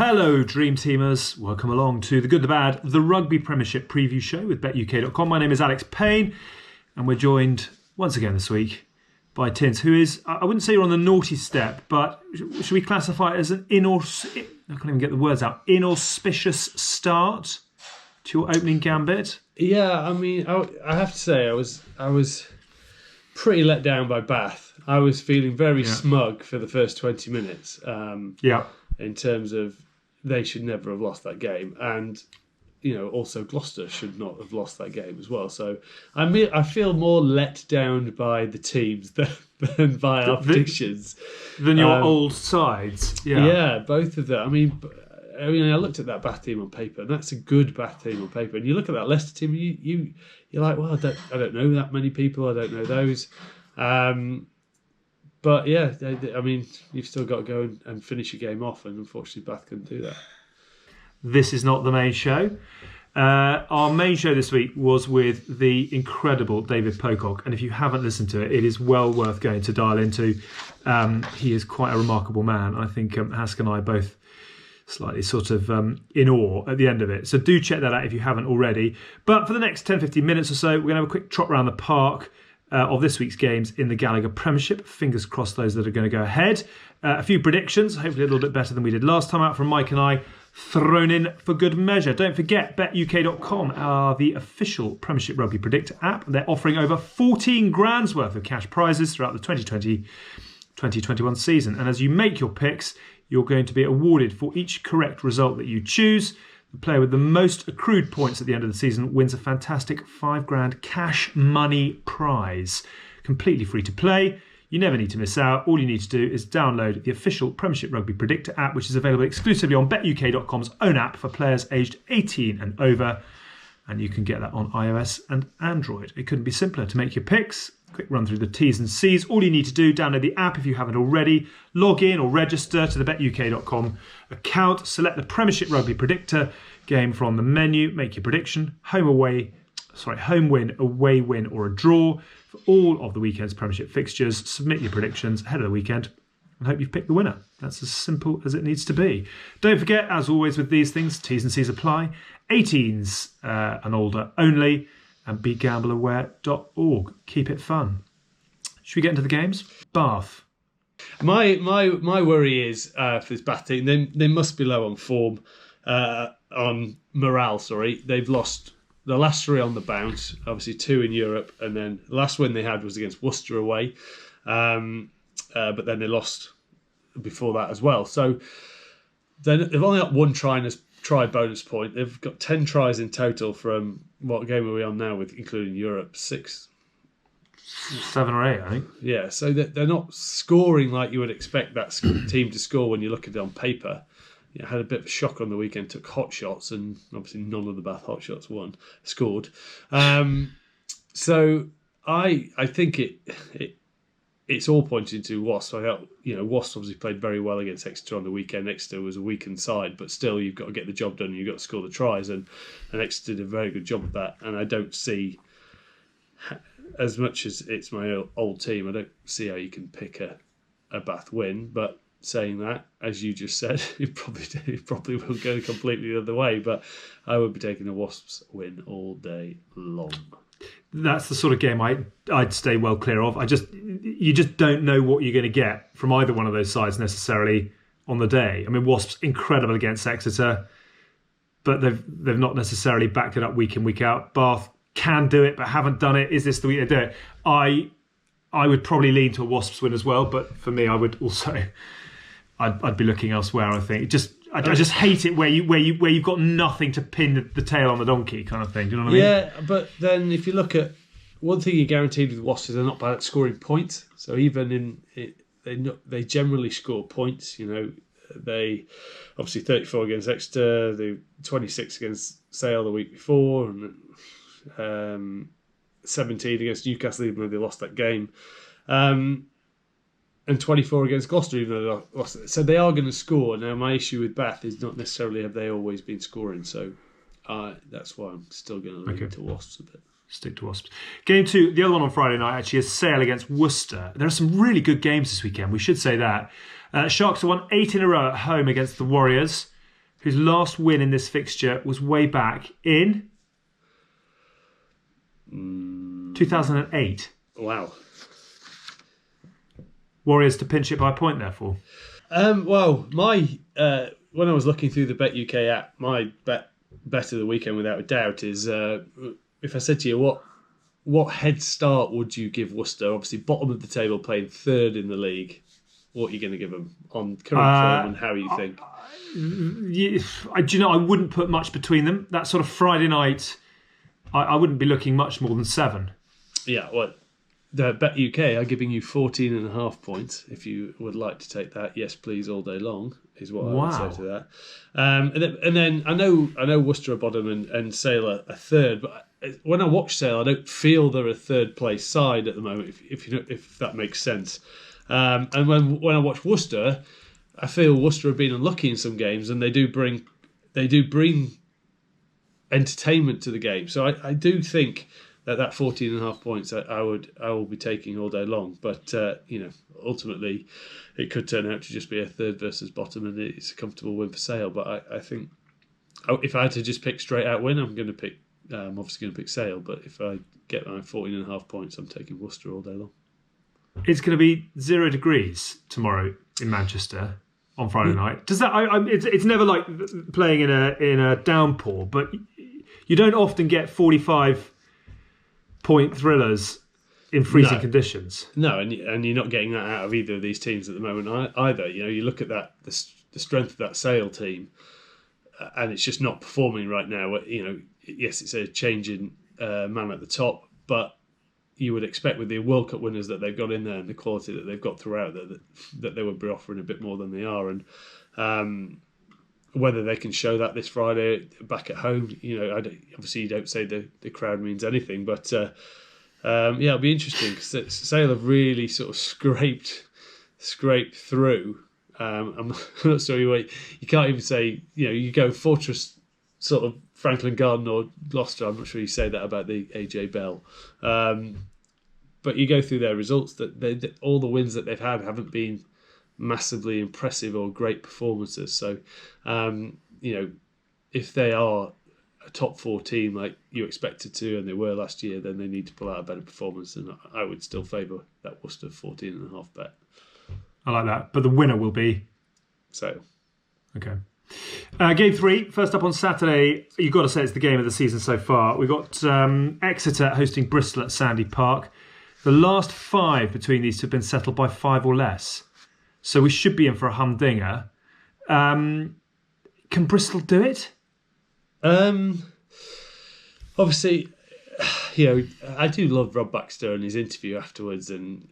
Hello, Dream Teamers. Welcome along to The Good, The Bad, the Rugby Premiership Preview Show with BetUK.com. My name is Alex Payne, and we're joined once again this week by Tins, who is, I wouldn't say you're on the naughty step, but should we classify it as an I can't even get the words out, inauspicious start to your opening gambit? Yeah, I mean, I have to say, I was pretty let down by Bath. I was feeling very smug for the first 20 minutes. In terms of they should never have lost that game, and also Gloucester should not have lost that game as well. So I feel more let down by the teams than by our predictions. Than your old sides. Yeah, both of them. I mean, I looked at that Bath team on paper, and that's a good Bath team on paper. And you look at that Leicester team, you're like, well, I don't know that many people. I don't know those. But yeah, I mean, you've still got to go and finish your game off, and unfortunately Bath couldn't do that. This is not the main show. Our main show this week was with the incredible David Pocock, and if you haven't listened to it, it is well worth going to dial into. He is quite a remarkable man. I think Hask and I both slightly sort of in awe at the end of it. So do check that out if you haven't already. But for the next 10-15 minutes or so, we're going to have a quick trot around the park of this week's games in the Gallagher Premiership. Fingers crossed those that are going to go ahead. A few predictions, hopefully a little bit better than we did last time out from Mike and I, thrown in for good measure. Don't forget, BetUK.com are the official Premiership Rugby Predictor app. They're offering over 14 grand's worth of cash prizes throughout the 2020-2021 season. And as you make your picks, you're going to be awarded for each correct result that you choose. The player with the most accrued points at the end of the season wins a fantastic £5,000 cash money prize. Completely free to play. You never need to miss out. All you need to do is download the official Premiership Rugby Predictor app, which is available exclusively on BetUK.com's own app for players aged 18 and over. And you can get that on iOS and Android. It couldn't be simpler to make your picks. Quick run through the T's and C's. All you need to do, download the app if you haven't already, log in or register to the BetUK.com account, select the Premiership Rugby Predictor game from the menu, make your prediction, home win, away win or a draw for all of the weekend's Premiership fixtures. Submit your predictions ahead of the weekend and hope you've picked the winner. That's as simple as it needs to be. Don't forget, as always with these things, T's and C's apply. 18s and older only. And begambleaware.org. Keep it fun. Should we get into the games? Bath. My worry is for this Bath team, they must be low on form, on morale. Sorry, they've lost the last 3 on the bounce. Obviously 2 in Europe, and then the last win they had was against Worcester away. But then they lost before that as well. So they've only got 1 try bonus point. They've got 10 tries in total from what game are we on now with including Europe? 6, 7 or 8, I think. Yeah, so they're not scoring like you would expect that team to score when you look at it on paper. Had a bit of a shock on the weekend, took hot shots, and obviously none of the Bath hot shots scored. So I think it's all pointing to Wasps. Wasps obviously played very well against Exeter on the weekend. Exeter was a weakened side, but still you've got to get the job done and you've got to score the tries. And Exeter did a very good job of that. And I don't see, as much as it's my old team, I don't see how you can pick a Bath win. But saying that, as you just said, it probably will go completely the other way. But I would be taking a Wasps win all day long. That's the sort of game I'd stay well clear of. You just don't know what you're going to get from either one of those sides necessarily on the day. I mean, Wasps incredible against Exeter, but they've not necessarily backed it up week in, week out. Bath can do it, but haven't done it. Is this the week they do it? I would probably lean to a Wasps win as well, but for me, I would also I'd be looking elsewhere. I think I just hate it where you've got nothing to pin the tail on the donkey kind of thing. Do you know what I mean? Yeah, but then if you look at one thing you're guaranteed with Wasps, they're not bad at scoring points. So even in it, they generally score points. They obviously 34 against Exeter, they 26 against Sale the week before, and 17 against Newcastle, even though they lost that game. And 24 against Gloucester, even though they lost it. So they are going to score. Now, my issue with Bath is not necessarily have they always been scoring. So that's why I'm still going to lean to Wasps a bit. Stick to Wasps. Game 2, the other one on Friday night, actually, is Sale against Worcester. There are some really good games this weekend. We should say that. Sharks have won 8 in a row at home against the Warriors. whose last win in this fixture was way back in 2008. Wow. Warriors to pinch it by a point, therefore. Well, my when I was looking through the BetUK app, my bet of the weekend, without a doubt, is if I said to you, what head start would you give Worcester? Obviously, bottom of the table, playing third in the league. What are you going to give them on current form and how you think? Do you know, I wouldn't put much between them. That sort of Friday night, I wouldn't be looking much more than 7. Yeah, well, the BetUK are giving you 14.5 points. If you would like to take that, yes, please, all day long, is what I would say to that. And then I know Worcester are bottom and Sale are third, but when I watch Sale, I don't feel they're a third place side at the moment, if that makes sense. And when I watch Worcester, I feel Worcester have been unlucky in some games, and they do bring entertainment to the game. So I do think that 14.5 points I will be taking all day long. But ultimately, it could turn out to just be a third versus bottom, and it's a comfortable win for Sale. But I think if I had to just pick straight out win, I'm going to pick. I'm obviously going to pick Sale, but if I get my 14.5 points, I'm taking Worcester all day long. It's going to be 0 degrees tomorrow in Manchester on Friday night. Does that? It's never like playing in a downpour, but you don't often get 45-point thrillers in freezing conditions. No, and you're not getting that out of either of these teams at the moment either. You look at that the strength of that Sale team, and it's just not performing right now. Yes, it's a change in man at the top, but you would expect with the World Cup winners that they've got in there and the quality that they've got throughout that they would be offering a bit more than they are. And whether they can show that this Friday back at home, obviously you don't say the crowd means anything, but it'll be interesting because Sale have really sort of scraped through. I'm not sure you can't even say, you go Fortress sort of Franklin Garden or Gloucester. I'm not sure you say that about the AJ Bell. But you go through their results, that all the wins that they've had haven't been massively impressive or great performances. So, if they are a top 4 team like you expected to, and they were last year, then they need to pull out a better performance. And I would still favour that Worcester 14.5 bet. I like that. But the winner will be Sale. Okay. Game 3, first up on Saturday. You've got to say it's the game of the season so far. We've got Exeter hosting Bristol at Sandy Park. The last 5 between these two have been settled by 5 or less. So we should be in for a humdinger. Can Bristol do it? Obviously, I do love Rob Baxter and his interview afterwards, and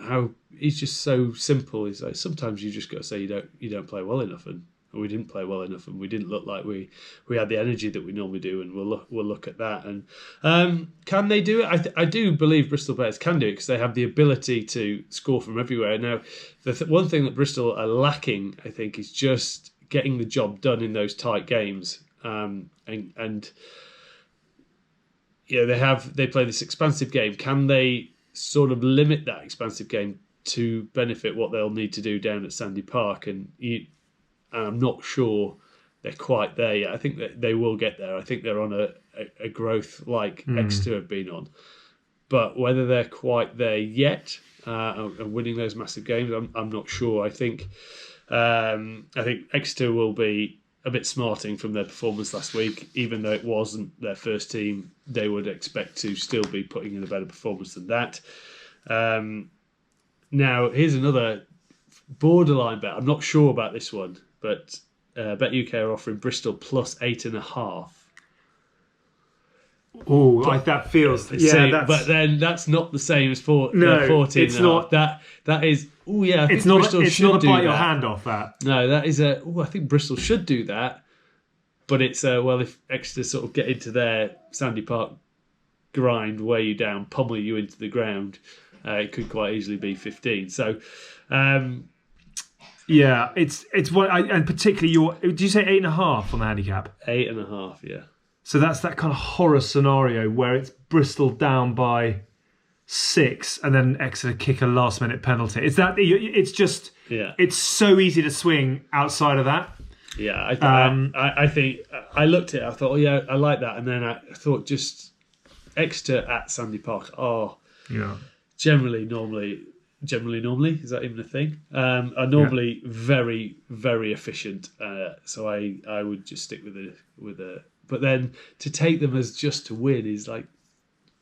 how he's just so simple. He's like, sometimes you just got to say you don't play well enough, and we didn't play well enough, and we didn't look like we had the energy that we normally do, and we'll look at that. And can they do it? I do believe Bristol Bears can do it because they have the ability to score from everywhere. Now, the one thing that Bristol are lacking, I think, is just getting the job done in those tight games. They play this expansive game. Can they sort of limit that expansive game to benefit what they'll need to do down at Sandy Park? And I'm not sure they're quite there yet. I think that they will get there. I think they're on a growth like Exeter have been on. But whether they're quite there yet and winning those massive games, I'm not sure. I think Exeter will be a bit smarting from their performance last week. Even though it wasn't their first team, they would expect to still be putting in a better performance than that. Now, here's another borderline bet. I'm not sure about this one, but BetUK are offering Bristol plus 8.5. Oh, that feels but then that's not the same as 14. It's not. That is. Oh yeah, I think it's not. Bristol It's should not a do bite your that. hand off that. No, that is a. Oh, I think Bristol should do that, but it's if Exeter sort of get into their Sandy Park grind, wear you down, pummel you into the ground, it could quite easily be 15. So. Yeah, it's what and particularly did you say 8.5 on the handicap? 8.5, yeah. So that's that kind of horror scenario where it's Bristol down by 6 and then Exeter kick a last minute penalty. It's just it's so easy to swing outside of that. Yeah, I think I looked at it. I thought, oh yeah, I like that, and then I thought just Exeter at Sandy Park. Oh, Yeah. Generally, normally, is that even a thing? Are normally very, very efficient. So I would just stick with a. But then to take them as just to win is like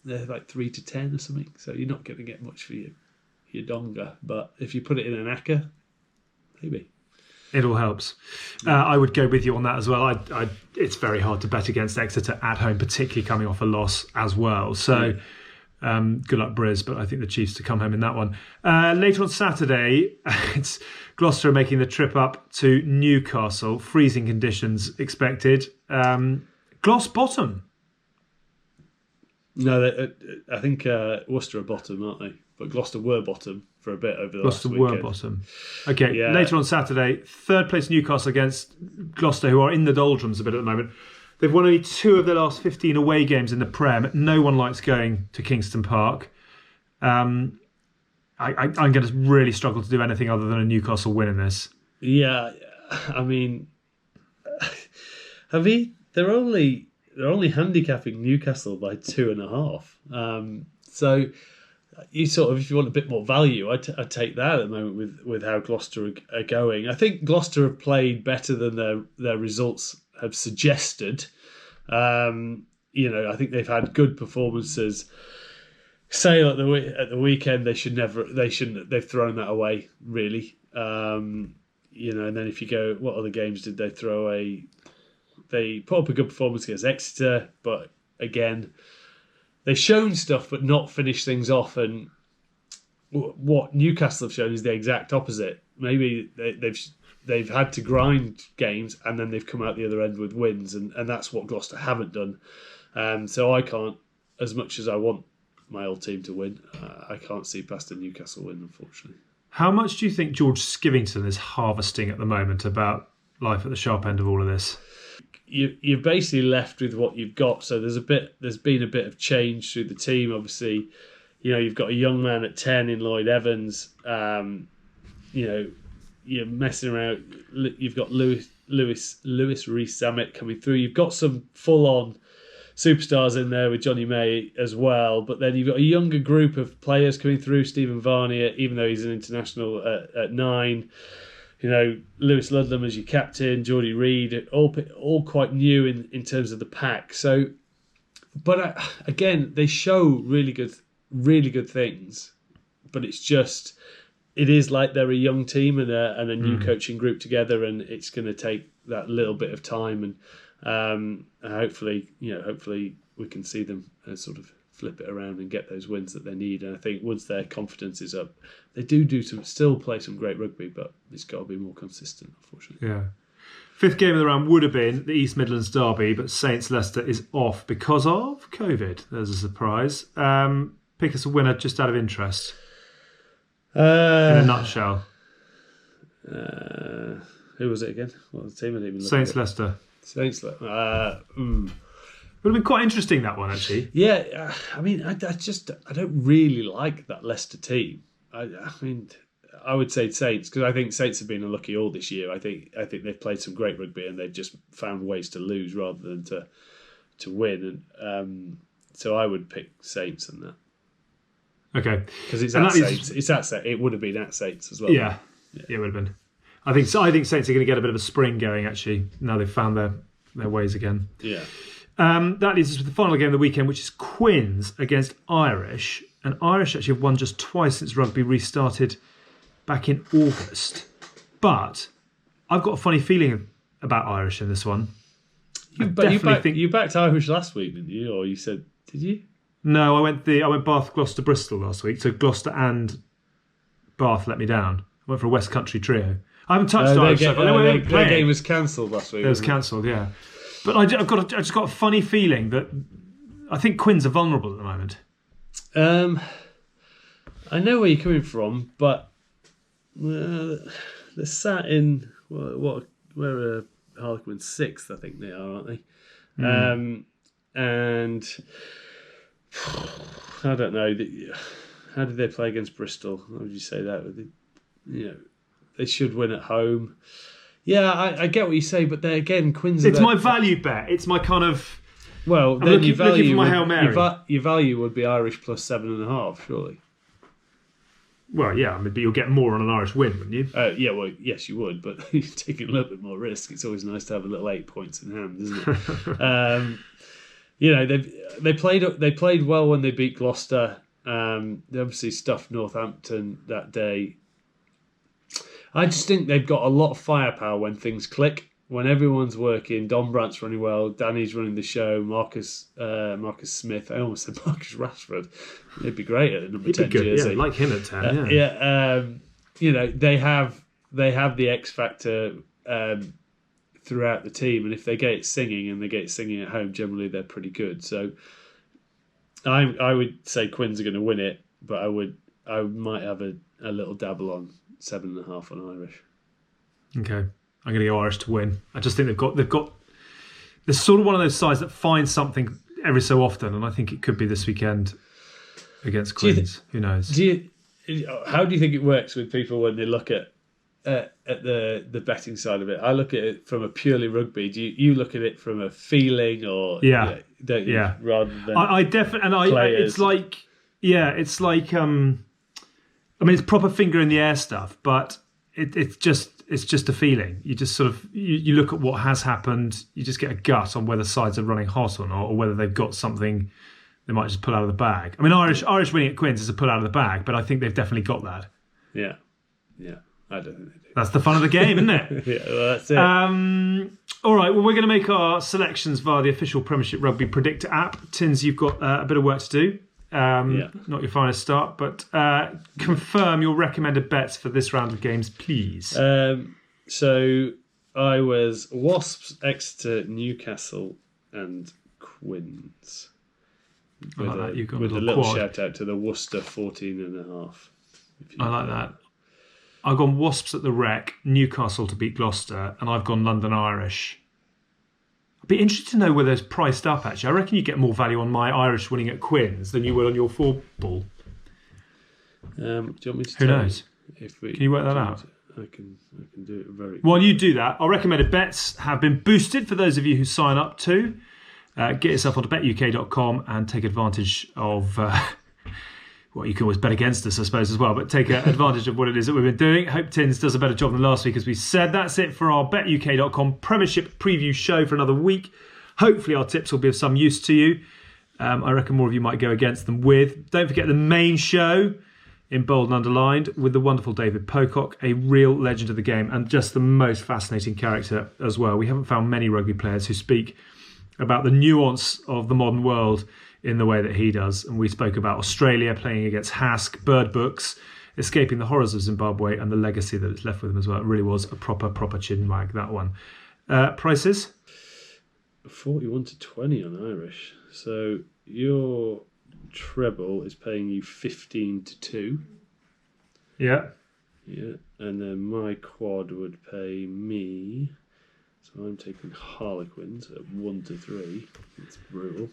they're like 3-10 or something. So you're not going to get much for your donga. But if you put it in an acca, maybe. It all helps. I would go with you on that as well. It's very hard to bet against Exeter at home, particularly coming off a loss as well. So good luck, Briz, but I think the Chiefs to come home in that one. Later on Saturday, it's Gloucester making the trip up to Newcastle. Freezing conditions expected. Gloss bottom. No, I think Worcester are bottom, aren't they? But Gloucester were bottom for a bit over the last weekend. Gloucester were bottom. Okay, later on Saturday, third place Newcastle against Gloucester, who are in the doldrums a bit at the moment. They've won only 2 of their last 15 away games in the Prem. No one likes going to Kingston Park. I'm going to really struggle to do anything other than a Newcastle win in this. Yeah, I mean, they're only handicapping Newcastle by 2.5. So you sort of, if you want a bit more value, I'd take that at the moment with how Gloucester are going. I think Gloucester have played better than their results have suggested. I think they've had good performances. Sale at the weekend, they shouldn't. They've thrown that away, really. And then if you go, what other games did they throw away? They put up a good performance against Exeter, but again, they've shown stuff but not finished things off. And what Newcastle have shown is the exact opposite. Maybe they've had to grind games and then they've come out the other end with wins, and that's what Gloucester haven't done. So I can't, as much as I want my old team to win, I can't see past a Newcastle win, unfortunately. How much do you think George Skivington is harvesting at the moment about life at the sharp end of all of this? You're basically left with what you've got. So there's been a bit of change through the team. Obviously, you've got a young man at 10 in Lloyd Evans. You're messing around. You've got Lewis Rees-Zammit coming through. You've got some full-on superstars in there with Johnny May as well. But then you've got a younger group of players coming through. Stephen Varney, even though he's an international at 9. Lewis Ludlam as your captain, Geordie Reid, all quite new in terms of the pack. So, but again, they show really good things. But it is like they're a young team and a new coaching group together, and it's going to take that little bit of time. And hopefully we can see them sort of flip it around and get those wins that they need. And I think once their confidence is up, they do still play some great rugby, but it's got to be more consistent, unfortunately. Yeah. Fifth game of the round would have been the East Midlands derby, but Saints Leicester is off because of COVID. There's a surprise. Pick us a winner just out of interest. In a nutshell. Who was it again? What was the team? I didn't even look Saints at it. Leicester. Saints Leicester. Would have been quite interesting, that one, actually. Yeah, I mean, I don't really like that Leicester team. I mean, I would say Saints, because I think Saints have been unlucky all this year. I think they've played some great rugby and they've just found ways to lose rather than to win. And so I would pick Saints on that. Okay, because it's at Saints. It's at Saints. It would have been at Saints as well. Yeah, it would have been. I think Saints are going to get a bit of a spring going, actually. Now they've found their ways again. Yeah. That leaves us with the final game of the weekend, which is Quins against Irish. And Irish actually have won just twice since rugby restarted back in August. But I've got a funny feeling about Irish in this one. You backed Irish last week, didn't you? Or you said, did you? No, I went Bath, Gloucester, Bristol last week. So Gloucester and Bath let me down. I went for a West Country trio. I haven't touched Irish so far. Their game was cancelled last week. It was cancelled, yeah. But I just got a funny feeling that I think Quins are vulnerable at the moment. I know where you're coming from, but they're sat in where Harlequin 6th, I think they are, aren't they? And I don't know. How did they play against Bristol? How would you say that? They should win at home. Yeah, I get what you say, but then again, Quins. It's my value bet. It's my kind of. Well, then looking for my Hail Mary. Your value would be Irish plus 7.5, surely. Well, yeah, but you'll get more on an Irish win, wouldn't you? Yeah, well, yes, you would, but you're taking a little bit more risk. It's always nice to have a little 8 points in hand, isn't it? They played well when they beat Gloucester. They obviously stuffed Northampton that day. I just think they've got a lot of firepower when things click. When everyone's working, Don Brandt's running well, Danny's running the show, Marcus Smith, I almost said Marcus Rashford. He'd be great at the number 10 jersey. Yeah, like him at 10, they have the X factor throughout the team, and if they get it singing and they get it singing at home, generally they're pretty good. So I would say Quins are going to win it, but I might have a little dabble on 7.5 on Irish. Okay. I'm going to go Irish to win. I just think they've got. They're sort of one of those sides that finds something every so often, and I think it could be this weekend against Quins. Who knows? How do you think it works with people when they look at the betting side of it? I look at it from a purely rugby. Do you look at it from a feeling or don't you? Rather than I definitely it's like it's like I mean it's proper finger in the air stuff, but it's just a feeling. You just sort of you look at what has happened. You just get a gut on whether sides are running hot or not, or whether they've got something they might just pull out of the bag. I mean, Irish winning at Quins is a pull out of the bag, but I think they've definitely got that. Yeah. I don't think they do. That's the fun of the game, isn't it? Yeah, well, that's it. All right. Well, we're going to make our selections via the official Premiership Rugby Predictor app. Tins, you've got a bit of work to do. Not your finest start, but confirm your recommended bets for this round of games, please. So I was Wasps, Exeter, Newcastle, and Quins. With a little shout out to the Worcester 14.5. I like that. I've gone Wasps at the Wreck, Newcastle to beat Gloucester, and I've gone London Irish. I'd be interested to know whether it's priced up, actually. I reckon you get more value on my Irish winning at Quins than you will on your 4-ball. Do you want me to Who knows? Can you work that out? I can do it very While you do that, our recommended bets have been boosted for those of you who sign up too. Get yourself onto betuk.com and take advantage of... well, you can always bet against us, I suppose, as well, but take advantage of what it is that we've been doing. Hope Tins does a better job than last week, as we said. That's it for our betuk.com Premiership preview show for another week. Hopefully our tips will be of some use to you. I reckon more of you might go against them with. Don't forget the main show, in bold and underlined, with the wonderful David Pocock, a real legend of the game and just the most fascinating character as well. We haven't found many rugby players who speak about the nuance of the modern world in the way that he does. And we spoke about Australia playing against Hask, bird books, escaping the horrors of Zimbabwe, and the legacy that it's left with him as well. It really was a proper chin wag, that one. Prices? 41 to 20 on Irish. So your treble is paying you 15 to 2. Yeah. Yeah. And then my quad would pay me... So I'm taking Harlequins at 1 to 3. It's brutal.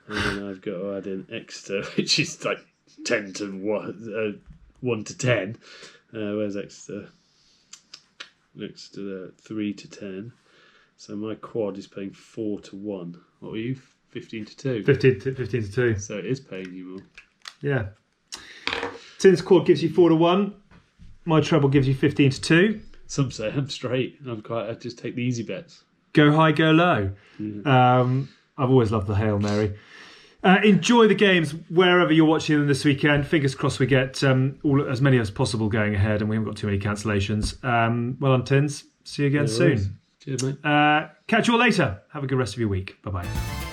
And then I've got to add in Exeter, which is like 10 to 1 to 10. Where's Exeter? Exeter 3 to 10. So my quad is paying 4 to 1. What were you? 15 to 2? 15 to 2. So it is paying you more. Yeah. Tin's quad gives you 4 to 1. My treble gives you 15 to 2. Some say I'm straight. I just take the easy bets. Go high, go low. Yeah. I've always loved the Hail Mary. Enjoy the games wherever you're watching them this weekend. Fingers crossed we get as many as possible going ahead and we haven't got too many cancellations. Well done, Tins. See you again soon. Cheers, mate. Catch you all later. Have a good rest of your week. Bye-bye.